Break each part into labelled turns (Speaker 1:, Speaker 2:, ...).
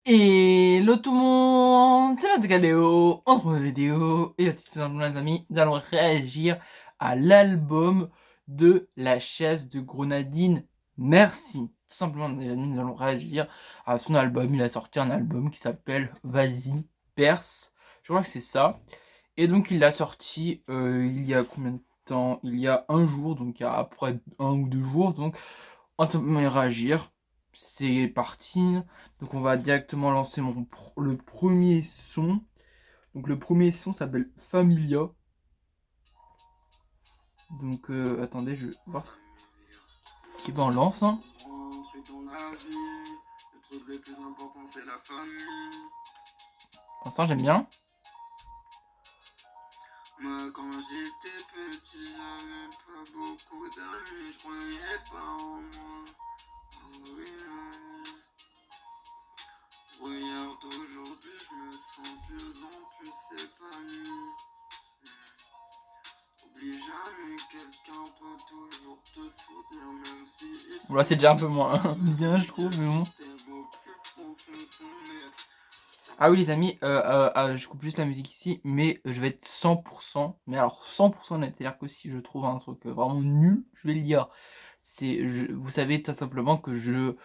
Speaker 1: Hello tout le monde, c'est Matacadéo, en nouvelle vidéo, et tout simplement les amis, nous allons réagir à l'album de La Chaise de Grenadine, merci. Tout simplement les amis, nous allons réagir à son album, il a sorti un album qui s'appelle Vas-y, perce, je crois que c'est ça. Et donc il l'a sorti il y a combien de temps? Il y a un jour, donc il y a après 1 ou 2 jours, donc on va réagir. C'est parti. Donc on va directement lancer le premier son. Donc le premier son s'appelle Familia. Donc attendez, je vais voir. Ok, ben on lance. Hein. Pour l'instant j'aime bien.
Speaker 2: Moi quand j'étais petit, j'avais pas beaucoup d'amis, je croyais pas en moi. Oh oui, regarde aujourd'hui, je me sens plus en plus épanoui. Oublie jamais, quelqu'un peut toujours te soutenir, même si
Speaker 1: Bon, là c'est déjà un peu moins bien je trouve, mais bon. Ah oui les amis, je coupe juste la musique ici, mais je vais être 100%, mais alors 100% net, c'est-à-dire que si je trouve un truc vraiment nul, je vais le dire. Vous savez tout simplement que je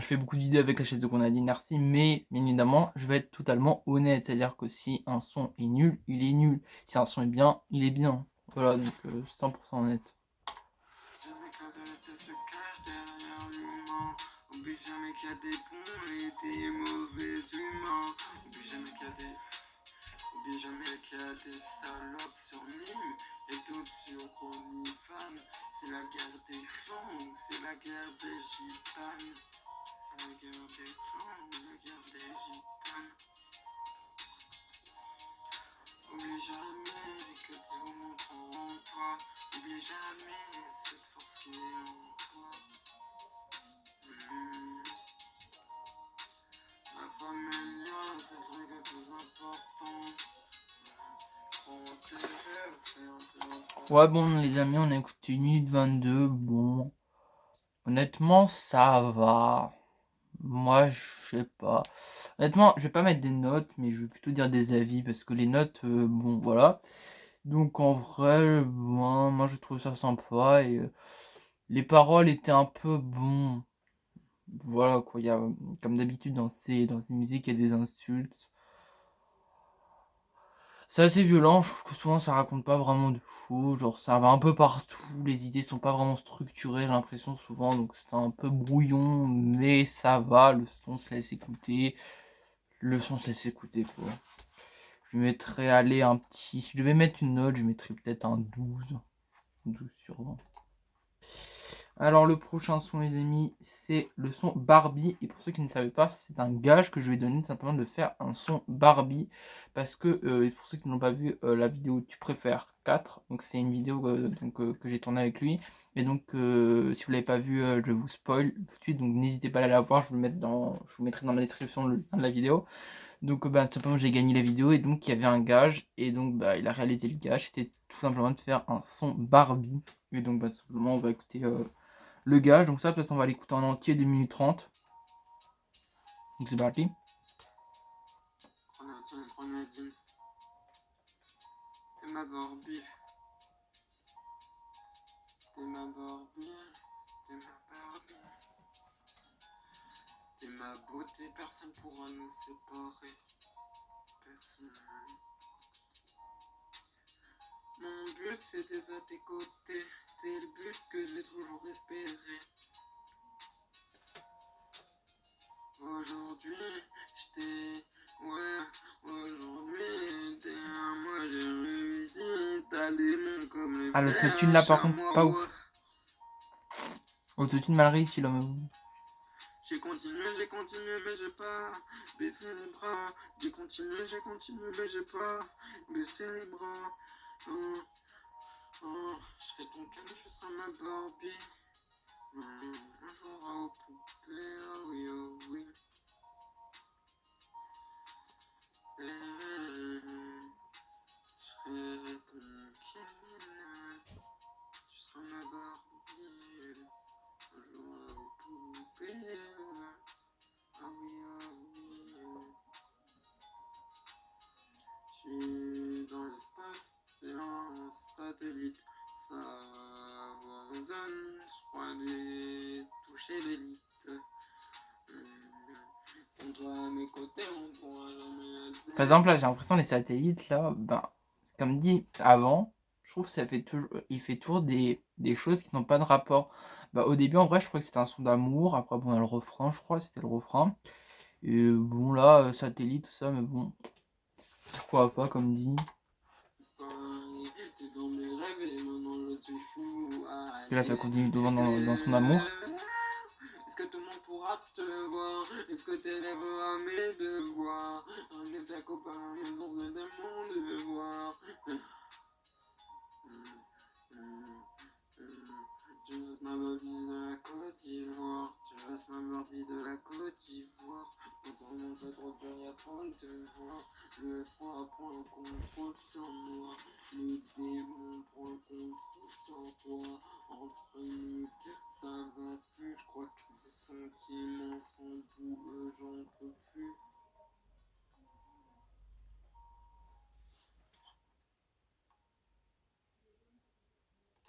Speaker 1: fais beaucoup de vidéos avec La Chaise de Grenadine, merci, mais bien évidemment, je vais être totalement honnête, c'est-à-dire que si un son est nul, il est nul. Si un son est bien, il est bien. Voilà, donc 100% honnête.
Speaker 2: Oublie jamais qu'il y a des bons et des mauvais humains. Oublie jamais qu'il y a des... Oublie jamais qu'il y a des salopes sur Nîmes et d'autres sur OnlyFans. C'est la guerre des clans, c'est la guerre des gitanes. C'est la guerre des clans, la guerre des gitanes. Oublie jamais que Dieu montre en toi. Oublie jamais cette force qui est en toi. La famille, c'est le truc le plus important.
Speaker 1: Ouais bon les amis, on a écouté 1 minute 22, bon... Honnêtement, ça va. Moi, je sais pas. Honnêtement, je vais pas mettre des notes, mais je vais plutôt dire des avis, parce que les notes, bon, voilà. Donc en vrai, bon, moi je trouve ça sympa, et les paroles étaient un peu bon. Voilà quoi, il y a, comme d'habitude dans ces musiques, il y a des insultes. C'est assez violent, je trouve que souvent ça raconte pas vraiment de fou, genre ça va un peu partout, les idées sont pas vraiment structurées, j'ai l'impression souvent, donc c'est un peu brouillon, mais ça va, le son se laisse écouter, quoi. Je mettrais, aller un petit, si je devais mettre une note, je mettrais peut-être un 12 sur 20. Alors le prochain son les amis, c'est le son Barbie, et pour ceux qui ne savaient pas, c'est un gage que je vais donner tout simplement de faire un son Barbie, parce que pour ceux qui n'ont pas vu la vidéo Tu préfères 4, donc c'est une vidéo que j'ai tournée avec lui, et donc si vous l'avez pas vu, je vous spoil tout de suite, donc n'hésitez pas à aller la voir, je vous mettrai dans la description le lien de la vidéo. Donc tout simplement j'ai gagné la vidéo, et donc il y avait un gage, et donc il a réalisé le gage, c'était tout simplement de faire un son Barbie, et donc tout simplement on va écouter le gage, donc ça peut-être on va l'écouter en entier 2 minutes 30. Donc c'est parti.
Speaker 2: Grenadine, t'es ma Barbie. T'es ma Barbie, t'es ma Barbie. T'es ma beauté, personne pourra nous séparer. Personne. Mon but c'était à tes côtés. T'es le but que j'ai toujours espéré. Aujourd'hui, j't'ai... Ouais, aujourd'hui, t'es à moi, j'ai réussi. T'as les mains comme les
Speaker 1: Ah, l'autotune
Speaker 2: frères,
Speaker 1: là par contre pas
Speaker 2: chamois.
Speaker 1: ouf. Autotune mal réussi là même.
Speaker 2: J'ai continué, mais j'ai pas baissé les bras. J'ai continué, mais j'ai pas baissé les bras. Oh, oh, je serai ton calme, tu seras ma Barbie. On jouera aux poupées, oh oui, oh oui. Je serai ton Ken, tu seras ma Barbie. On jouera aux poupées, oh oui, oh satellite. Savoir zone, je crois que j'ai touché l'élite. Sans toi à mes côtés, on pourra jamais être
Speaker 1: Par exemple, là, j'ai l'impression les satellites, là, ben, comme dit avant, je trouve que il fait toujours des choses qui n'ont pas de rapport. Bah, au début, en vrai, je crois que c'était un son d'amour. Après, bon, il y a le refrain, je crois, c'était le refrain. Et bon, là, satellite, tout ça, mais bon, pourquoi pas, comme dit.
Speaker 2: T'es dans mes rêves et maintenant je suis fou.
Speaker 1: Et là, ça
Speaker 2: Allez,
Speaker 1: continue devant
Speaker 2: est-ce
Speaker 1: dans son amour.
Speaker 2: est-ce que tout le monde pourra te voir? Est-ce que t'élèveras mes devoirs? Ramener ta copain à la maison, c'était mon devoir. Tu laisses ma Barbie de la Côte d'Ivoire. Tu laisses ma Barbie de la Côte d'Ivoire. En ce moment, c'est trop dur, y'a trop de devoirs. Le froid prend le contrôle sur moi. Le démon prend le contrôle sur toi. Entre nous, ça va plus. Je crois que les sentiments sont boueux, j'en peux plus.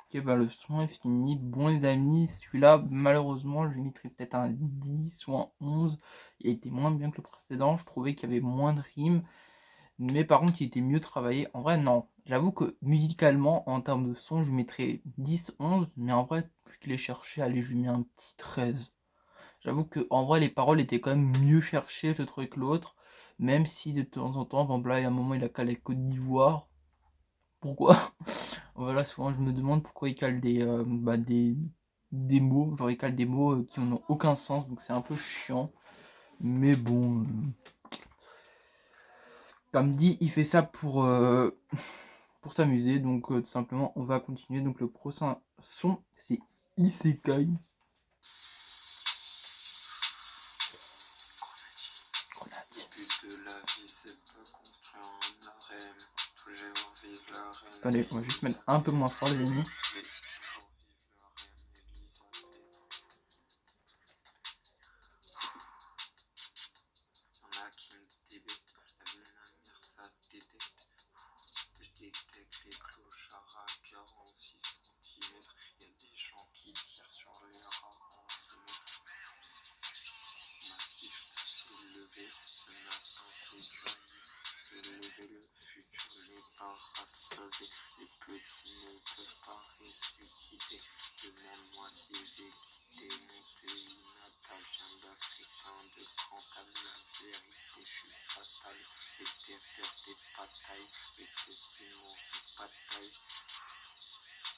Speaker 1: Ok, bah, le son est fini. Bon, les amis, celui-là, malheureusement, je lui mettrais peut-être un 10 ou un 11. Il a été moins bien que le précédent. Je trouvais qu'il y avait moins de rimes. Mais par contre, il était mieux travaillé. En vrai, non. J'avoue que musicalement, en termes de son, je lui mettrais 10, 11. Mais en vrai, vu qu'il est cherché, allez, je lui mets un petit 13. J'avoue que en vrai, les paroles étaient quand même mieux cherchées, je trouvais, que l'autre. Même si de temps en temps, par exemple, là, il y a un moment, il a calé Côte d'Ivoire. Pourquoi? Voilà, souvent, je me demande pourquoi il cale des mots. Genre, il cale des mots qui n'ont aucun sens. Donc, c'est un peu chiant. Mais bon. Comme dit, il fait ça pour s'amuser. Donc, tout simplement, on va continuer. Donc, le prochain son, c'est Isekai.
Speaker 2: Le but de la vie, c'est pas construire un harem. Tous les jours vivre la reine.
Speaker 1: Attendez, on va juste mettre un peu moins fort, les amis.
Speaker 2: Tous les jours vivre la reine. Élisa. Y'en a qui me débectent. La vie de ma mère, ça détecte. Je détecte les clochards à 46 cm. Y'a des gens qui tirent sur les rats en 6 mètres. Ma quiche s'est levée. Ce matin, c'est dur. Se lever, le futur n'est pas rassasié. Les petits ne peuvent pas ressusciter. Demande-moi si j'ai quitté mon pays natal. Viens d'Afrique, viens de Cantal. La vérité, je suis fatal. Les terres des batailles. Les petits mangent pas de taille.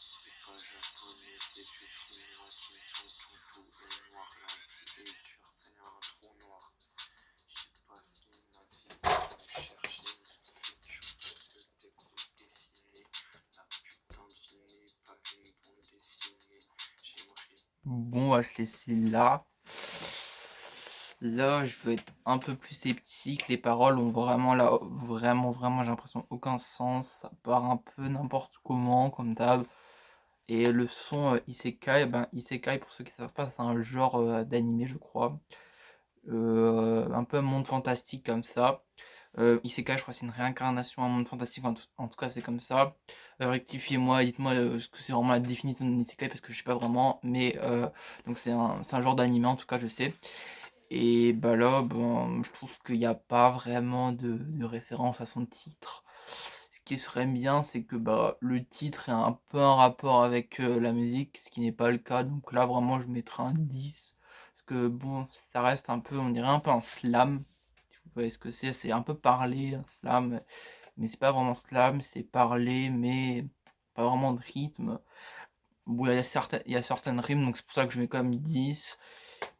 Speaker 2: C'est pas japonais, c'est juste chinois. Qui sont tout et noir. La vie est dure, c'est un trou noir. J'ai passé ma vie à me chercher mon futur. Le texte dessiné. La putain de vie n'est pas une bande dessinée. J'aimerais.
Speaker 1: Bon, on va se laisser là. Là, je veux être un peu plus sceptique. Les paroles ont vraiment, là, vraiment, j'ai l'impression, aucun sens. Ça part un peu n'importe comment, comme d'hab. Et le son Isekai, ben, Isekai, pour ceux qui ne savent pas, c'est un genre d'animé, je crois. Un peu un monde fantastique comme ça. Isekai, je crois que c'est une réincarnation, un monde fantastique, en tout cas, c'est comme ça. Rectifiez-moi, dites-moi ce que c'est vraiment la définition d'un Isekai, parce que je sais pas vraiment. Mais donc, c'est un genre d'animé, en tout cas, je sais. Et bah là, bon, je trouve qu'il n'y a pas vraiment de référence à son titre. Ce qui serait bien, c'est que bah, le titre est un peu en rapport avec la musique, ce qui n'est pas le cas. Donc là, vraiment, je mettrais un 10. Parce que bon, ça reste un peu, on dirait un peu un slam. Si vous voyez ce que c'est un peu parler, un slam. Mais c'est pas vraiment slam, c'est parler, mais pas vraiment de rythme. Bon, il y a certaines rimes, donc c'est pour ça que je mets quand même 10.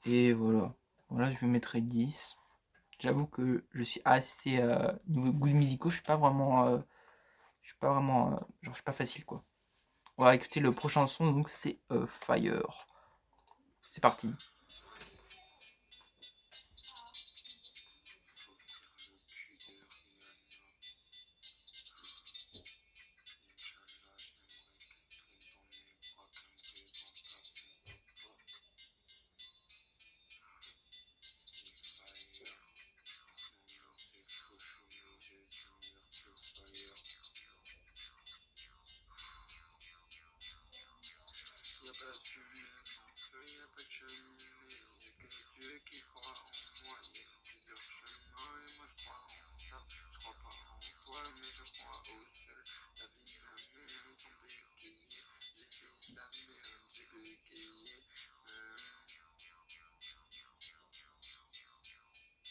Speaker 1: Et voilà. Voilà, je lui mettrai 10. J'avoue que je suis assez niveau goût musicaux, je suis pas vraiment genre je suis pas facile quoi. On va écouter le prochain son donc c'est Fire. C'est parti.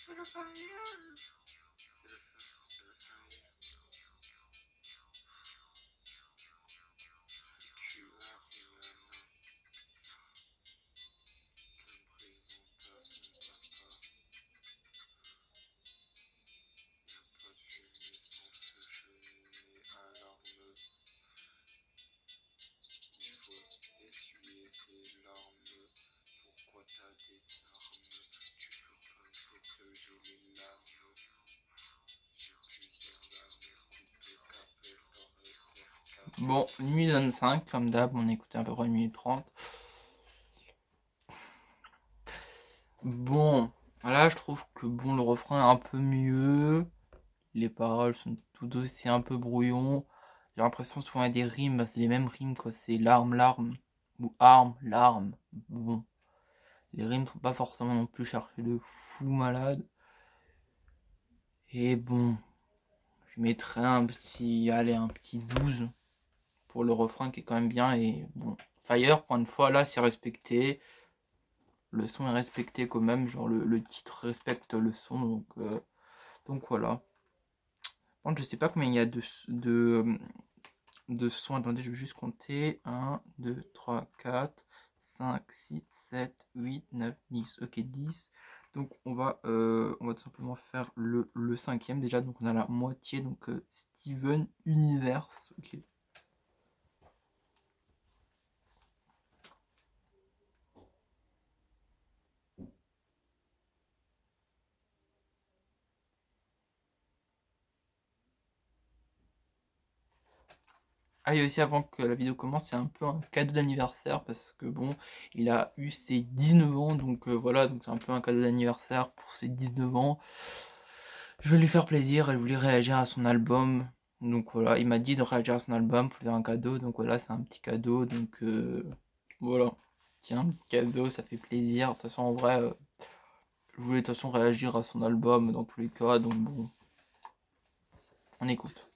Speaker 2: C'est le fire. C'est le feu, c'est le fire. Je suis Ariana. Qu'elle me présente à son papa. Y'a pas de fumée sans feu, cheminée à l'arme. Il faut essuyer ses larmes. Pourquoi t'as des armes? Tu peux pas tester jouer les larmes. J'ai plusieurs lames,
Speaker 1: Bon, 1 minute 25, comme d'hab, on écoutait à peu près 1 minute 30. Bon, là je trouve que bon, le refrain est un peu mieux. Les paroles sont tout aussi un peu brouillon. J'ai l'impression souvent il y a des rimes, bah, c'est les mêmes rimes quoi. C'est larme, larme, ou arme, larme. Bon, les rimes sont pas forcément non plus cherchées de fou malade. Et bon, je mettrais allez, un petit 12 pour le refrain qui est quand même bien. Et bon, Fire, pour une fois, là, c'est respecté. Le son est respecté quand même, genre le titre respecte le son, donc voilà. Par contre, je sais pas combien il y a de sons. Attendez, je vais juste compter. 1, 2, 3, 4, 5, 6, 7, 8, 9, 10. Ok, 10. Donc on va tout simplement faire le cinquième déjà. Donc on a la moitié. Donc Steven Universe. Ok. Ah, et aussi avant que la vidéo commence, c'est un peu un cadeau d'anniversaire parce que bon, il a eu ses 19 ans, donc voilà, donc c'est un peu un cadeau d'anniversaire pour ses 19 ans. Je vais lui faire plaisir, elle voulait réagir à son album, donc voilà, il m'a dit de réagir à son album pour lui faire un cadeau, donc voilà, c'est un petit cadeau, donc voilà. Tiens, un petit cadeau, ça fait plaisir. De toute façon, en vrai, je voulais de toute façon réagir à son album dans tous les cas, donc bon, on écoute.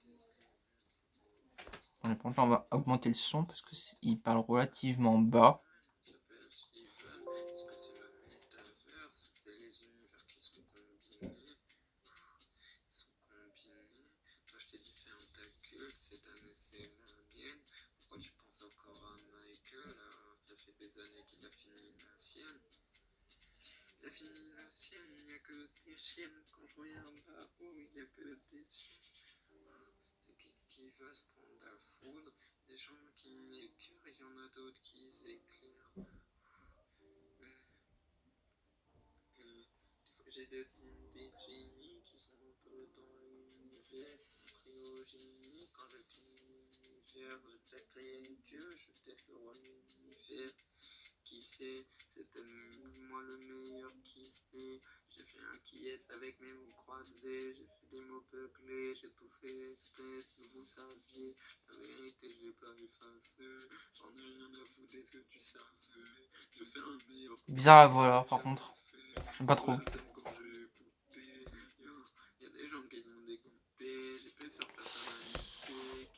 Speaker 1: On va augmenter le son parce qu'il parle relativement bas.
Speaker 2: s'appelle Steven. Est-ce que c'est le métaverse? C'est les univers qui sont combinés. Ils sont combinés. Toi, je t'ai dit, ferme ta gueule. Cette année, c'est la mienne. Pourquoi tu penses encore à Michael? Alors, ça fait des années qu'il a fini la sienne. Il a fini la sienne. Il n'y a que des chiennes. Quand je regarde là-haut, il n'y a que des chiennes. C'est qui va se prendre la foudre? Des gens qui m'écœurent, il y en a d'autres qui s'éclairent. J'ai des génies qui sont un peu dans l'univers, cryogénie. Quand je crée l'univers, je vais peut-être créer Dieu, je vais peut-être le roi de l'univers. Qui sait, c'est moi le meilleur qui sait. J'ai fait un qui est avec mes mots croisés, j'ai fait des mots beuglés, j'ai tout fait exprès, si vous saviez. La vérité, je l'ai pas effacée, j'en ai rien à foutre de ce que tu savais. Je fais un meilleur.
Speaker 1: Bizarre la voix là, par contre. J'aime pas trop.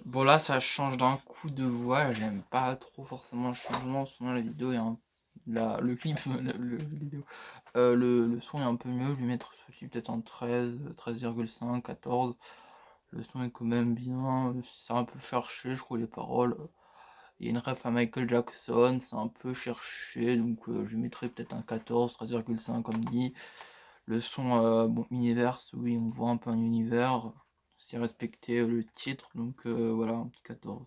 Speaker 1: Bon là ça change d'un coup de voix, j'aime pas trop forcément le changement, souvent la vidéo est le clip, vidéo. Le son est un peu mieux, je vais mettre ceci peut-être en 13, 13,5, 14. Le son est quand même bien, c'est un peu cherché, je trouve les paroles. Il y a une ref à Michael Jackson, c'est un peu cherché, donc je mettrai peut-être un 14, 13,5 comme dit. Le son, bon, univers, oui, on voit un peu un univers, c'est respecté le titre, donc voilà, un petit 14.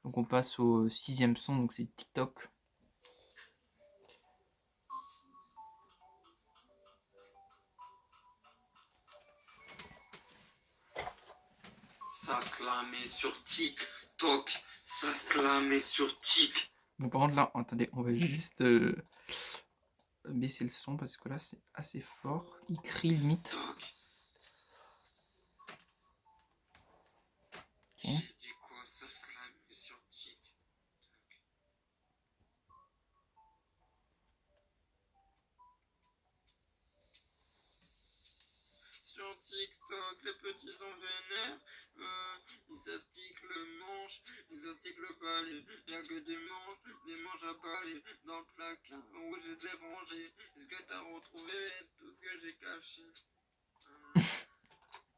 Speaker 1: Donc on passe au 6ème son, donc c'est TikTok.
Speaker 2: Ça se la met sur TikTok, ça se la met sur TikTok.
Speaker 1: Bon par contre là, attendez, on va juste baisser le son parce que là c'est assez fort, il crie limite. Okay.
Speaker 2: J'ai dit quoi, ça se la met sur TikTok. Sur TikTok, les petits sont vénères. Ils s'astiquent le manche, ils s'astiquent le balai. Y'a que des manches à balai dans le placard où je les ai rangés. Est-ce que t'as retrouvé tout ce que j'ai caché?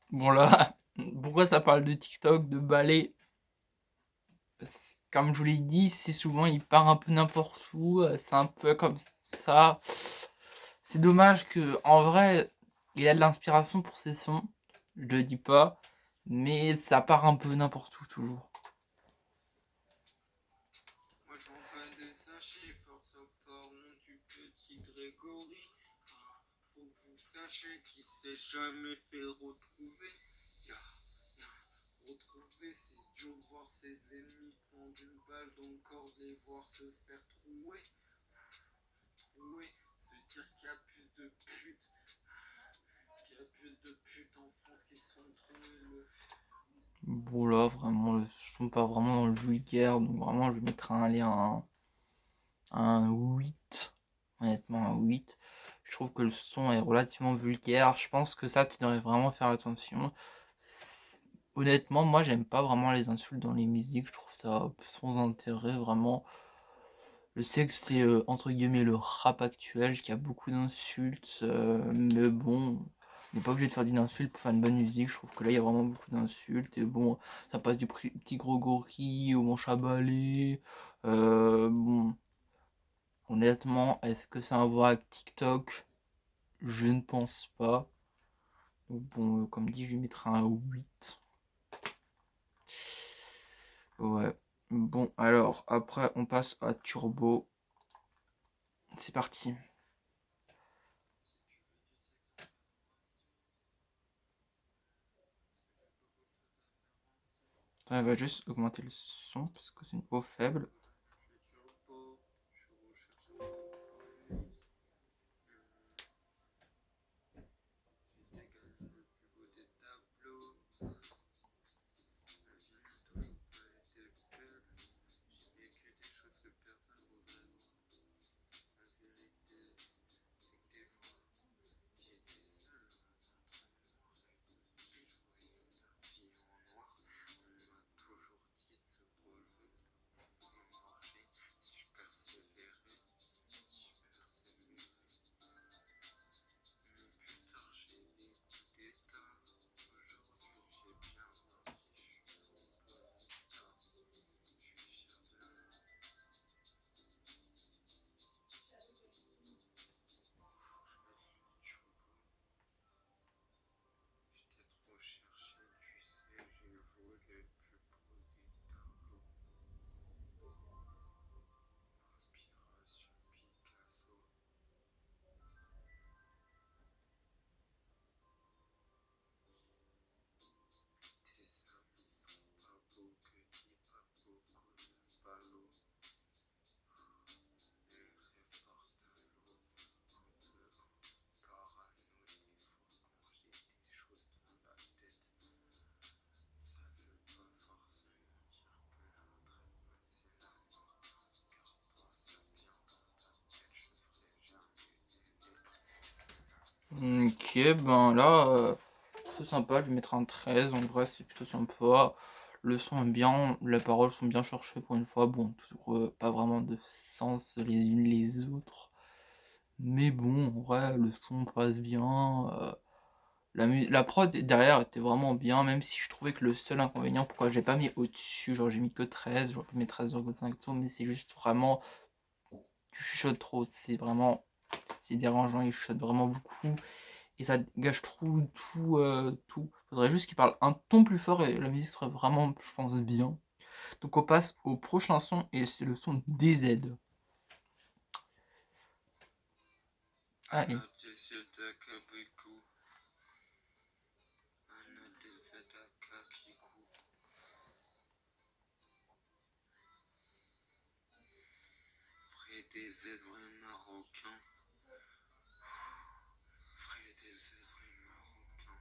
Speaker 1: Bon là, pourquoi ça parle de TikTok, de ballet? Comme je vous l'ai dit, c'est souvent il part un peu n'importe où, c'est un peu comme ça. C'est dommage que, en vrai, il a de l'inspiration pour ses sons, je le dis pas, mais ça part un peu n'importe où toujours.
Speaker 2: Moi je vends pas des sachets, force aux parents du petit Grégory. Faut que vous sachiez qu'il s'est jamais fait retrouver. Ya, ya, retrouver, c'est dur de voir ses ennemis prendre une balle dans le corps, de les voir se faire trouer. Trouer, se dire qu'il y a plus de putes. Qu'il y a plus de putes en France qui se font trouer le.
Speaker 1: Bon là, vraiment, je tombe pas vraiment dans le vulgaire, donc vraiment je mettrais un lien à un 8, honnêtement un 8. Je trouve que le son est relativement vulgaire, je pense que ça tu devrais vraiment faire attention. Honnêtement, moi j'aime pas vraiment les insultes dans les musiques, je trouve ça sans intérêt vraiment. Je sais que c'est entre guillemets le rap actuel qui a beaucoup d'insultes, mais bon, on n'est pas obligé de faire d'une insulte pour faire une bonne musique. Je trouve que là il y a vraiment beaucoup d'insultes et bon, ça passe du petit gros gorille au manche à balai. Bon, honnêtement, est-ce que c'est un vrai avec TikTok? Je ne pense pas. Donc bon, comme dit, je lui mettrai un 8. Ouais. Bon, alors après on passe à Turbo. C'est parti. On va juste augmenter le son parce que c'est une voix faible. Ok, ben là, c'est sympa, je vais mettre un 13, en vrai c'est plutôt sympa. Le son est bien, les paroles sont bien cherchées pour une fois, bon, toujours pas vraiment de sens les unes les autres. Mais bon, en vrai, le son passe bien. La prod derrière était vraiment bien, même si je trouvais que le seul inconvénient, pourquoi j'ai pas mis au-dessus, genre j'ai mis que 13, j'aurais pu mettre 13,5 tours, mais c'est juste vraiment, tu chuchotes trop, c'est vraiment, c'est dérangeant, il chuchote vraiment beaucoup, et ça gâche tout. Faudrait juste qu'il parle un ton plus fort et la musique serait vraiment, je pense, bien. Donc on passe au prochain son, et c'est le son DZ. Allez.
Speaker 2: Des Z vrais marocains. Des Z vrais marocains.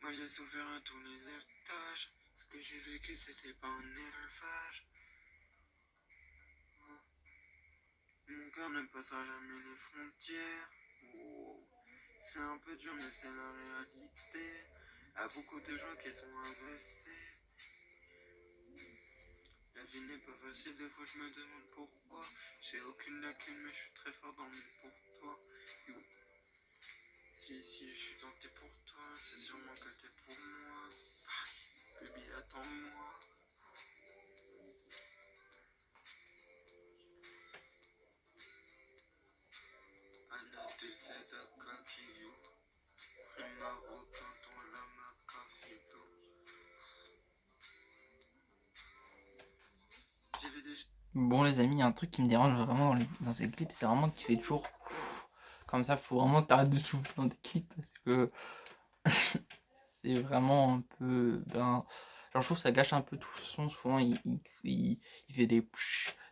Speaker 2: Moi j'ai souffert à tous les étages. Ce que j'ai vécu c'était pas un élevage. Mon cœur ne passera jamais les frontières. Oh, c'est un peu dur, mais c'est la réalité. À beaucoup de gens qui sont agressés. La vie n'est pas facile, des fois je me demande pourquoi. J'ai aucune lacune, mais je suis très fort dans le pour toi. Yo. Si je suis tenté pour toi, c'est sûrement que t'es pour moi. Baby, attends-moi. Anna de Zedaka Kiyo. Marocain dans la macafilo. J'ai vu des.
Speaker 1: Bon les amis, il y a un truc qui me dérange vraiment dans ces clips, c'est vraiment qu'il fait toujours comme ça, faut vraiment que t'arrêtes de souffler dans tes clips parce que c'est vraiment un peu, genre je trouve que ça gâche un peu tout le son, souvent il fait des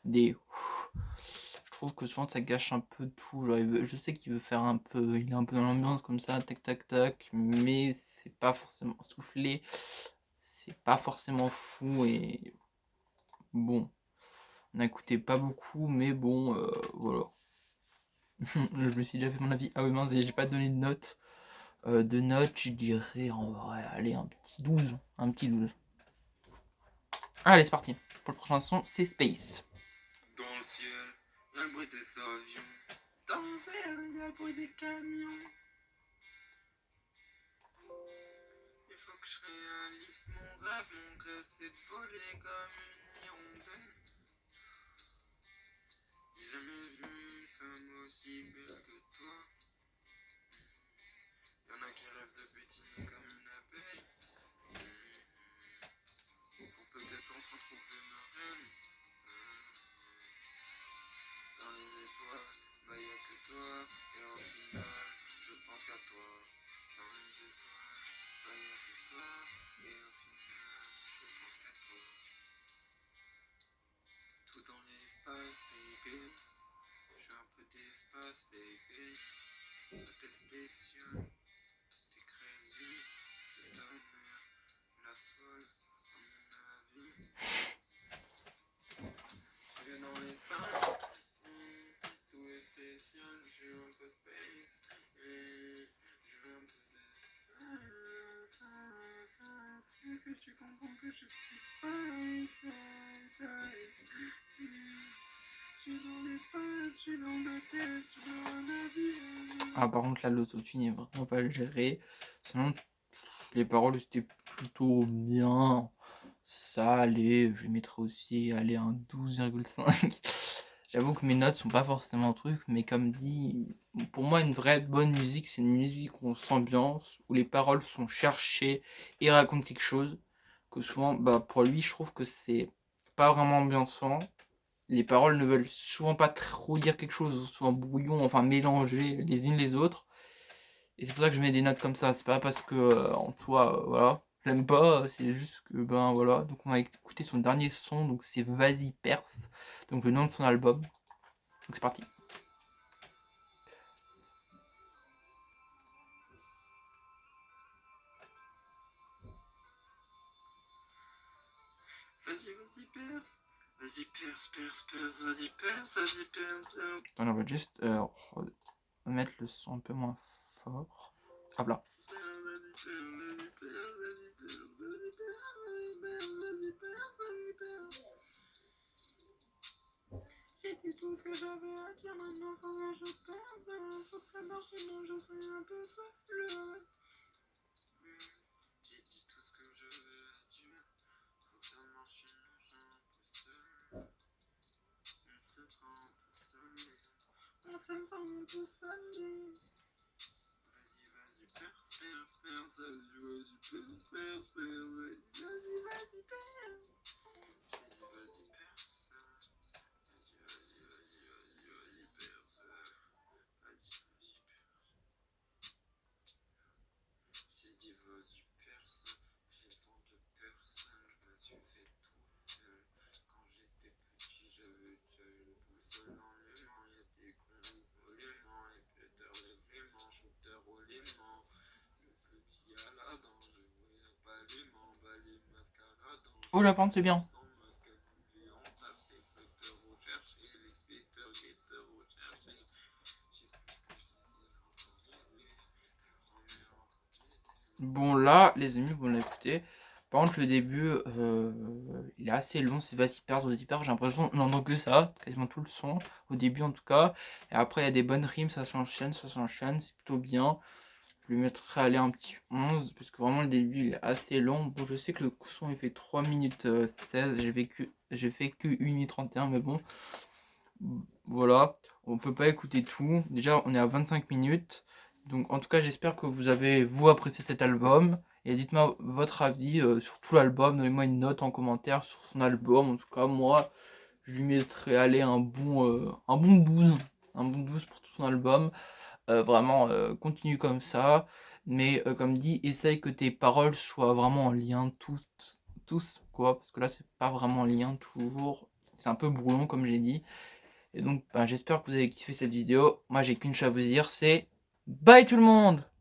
Speaker 1: je trouve que souvent ça gâche un peu tout, genre je sais qu'il veut faire un peu, il est un peu dans l'ambiance comme ça, tac tac tac, mais c'est pas forcément soufflé, c'est pas forcément fou et bon. N'écoutez pas beaucoup, mais bon, voilà. Je me suis déjà fait mon avis. Ah oui, mince, j'ai pas donné de notes. De notes, je dirais en vrai, allez, un petit 12. Un petit 12. Allez, c'est parti. Pour le prochain son, c'est Space.
Speaker 2: Dans le ciel, y'a le bruit des avions. Dans le ciel, y'a le bruit des camions. Il faut que je réalise mon rêve. Mon rêve, c'est de voler comme une hirondelle. J'ai jamais vu une femme aussi belle que toi. Y'en a qui rêvent de butiner comme une abeille. Faut peut-être enfin trouver ma reine. Dans les étoiles, bah y'a que toi. Et au final, je pense qu'à toi. Dans les étoiles, bah y'a que toi. Et au final, je pense qu'à toi. Tout dans l'espace, baby. Je suis un peu d'espace, baby. T'es spécial, t'es crazy. C'est ta mère, la folle, à mon avis. Je suis dans l'espace. Tout est spécial, je suis un peu space. Je veux un peu d'espace. Est-ce que tu comprends que je suis space? Je suis dans l'espace, je suis dans la tête, je suis dans la vie.
Speaker 1: Ah, par contre, là, l'autotune est vraiment pas géré. Sinon, les paroles, c'était plutôt bien. Ça, allez, je mettrais aussi, allez, un 12,5. J'avoue que mes notes sont pas forcément un truc, mais comme dit, pour moi, une vraie bonne musique, c'est une musique où on s'ambiance, où les paroles sont cherchées et racontent quelque chose. Que souvent, bah, pour lui, je trouve que c'est pas vraiment ambiançant. Les paroles ne veulent souvent pas trop dire quelque chose, souvent brouillon, enfin mélangées les unes les autres. Et c'est pour ça que je mets des notes comme ça. C'est pas parce que en soi, voilà, j'aime pas, c'est juste que ben voilà. Donc on va écouter son dernier son, donc c'est Vas-y Perse, donc le nom de son album. Donc c'est parti.
Speaker 2: Vas-y, vas-y, perce. Vas-y, perce, perce, perce, vas-y, perce, vas-y, perce.
Speaker 1: On va juste mettre le son un peu moins fort. Hop là.
Speaker 2: J'ai dit tout ce que j'avais à dire, maintenant faut que je pense. Faut que ça marche, sinon je serai un peu seul. J'ai dit tout ce que j'avais à dire. Faut que ça marche, sinon je serai un peu seul. On se sent un peu seul. On se sent un peu seul. Vas-y, vas-y, perce, perce, perce. Vas-y, perce, perce, perce. Vas-y, vas-y, perce. J'ai dit vas-y, perce. Vas-y, vas-y, vas-y, vas-y, vas-y, perce. Vas-y, vas-y, perce. J'ai dit vas-y, perce. J'ai le sang de personne. Je me suis fait tout seul. Quand j'étais petit, j'avais déjà une boussole dans les mains. Y'a des cons isolément. Et Peter l'élément. Shooter au léman. Le petit Aladdin. Je voyais pas les mains. Bah les masques Aladdin.
Speaker 1: Oh la pente c'est bien.
Speaker 2: Sans masque à bouger en tasse. Les flotteurs recherchés. Les péteurs, guetteurs recherchés.
Speaker 1: Bon là, les amis, bon là, écoutez, par contre le début, il est assez long, c'est vas-y perdre, j'ai l'impression on n'entend que ça, quasiment tout le son, au début en tout cas, et après il y a des bonnes rimes, ça s'enchaîne, c'est plutôt bien. Je lui mettrai aller un petit 11, parce que vraiment le début il est assez long. Bon, je sais que le son il fait 3 minutes 16, j'ai fait que 1 minute 31, mais bon, voilà, on peut pas écouter tout. Déjà, on est à 25 minutes. Donc, en tout cas, j'espère que vous avez, vous, apprécié cet album. Et dites-moi votre avis sur tout l'album. Donnez-moi une note en commentaire sur son album. En tout cas, moi, je lui mettrais aller un bon 12. Un bon 12 pour tout son album. Vraiment, continue comme ça. Mais comme dit, essaye que tes paroles soient vraiment en lien tous, quoi. Parce que là, c'est pas vraiment en lien toujours. C'est un peu brouillon, comme j'ai dit. Et donc, ben, j'espère que vous avez kiffé cette vidéo. Moi, j'ai qu'une chose à vous dire, c'est bye tout le monde!